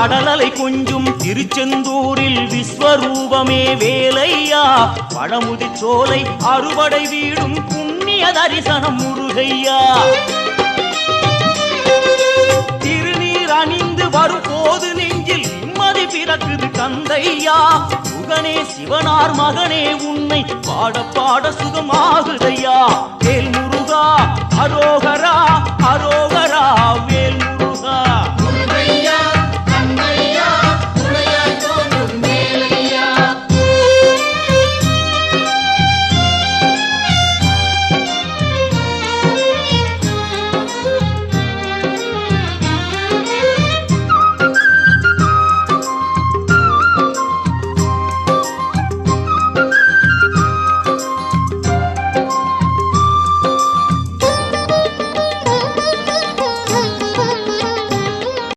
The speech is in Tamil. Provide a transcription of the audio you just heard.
கடலலை கொஞ்சும் திருச்செந்தூரில் விஸ்வரூபமே வேலையா பழமுதி சோலை அறுபடை வீடும் புண்ணிய தரிசனம் முருகையா திருநீர் அணிந்து வரும் போது நெஞ்சில் நிம்மதி பிறக்குது கந்தையா சுகனே சிவனார் மகனே உன்னை பாட பாட சுகமாகுதையா வேல் முருகா அரோகரா அரோகரா வேல்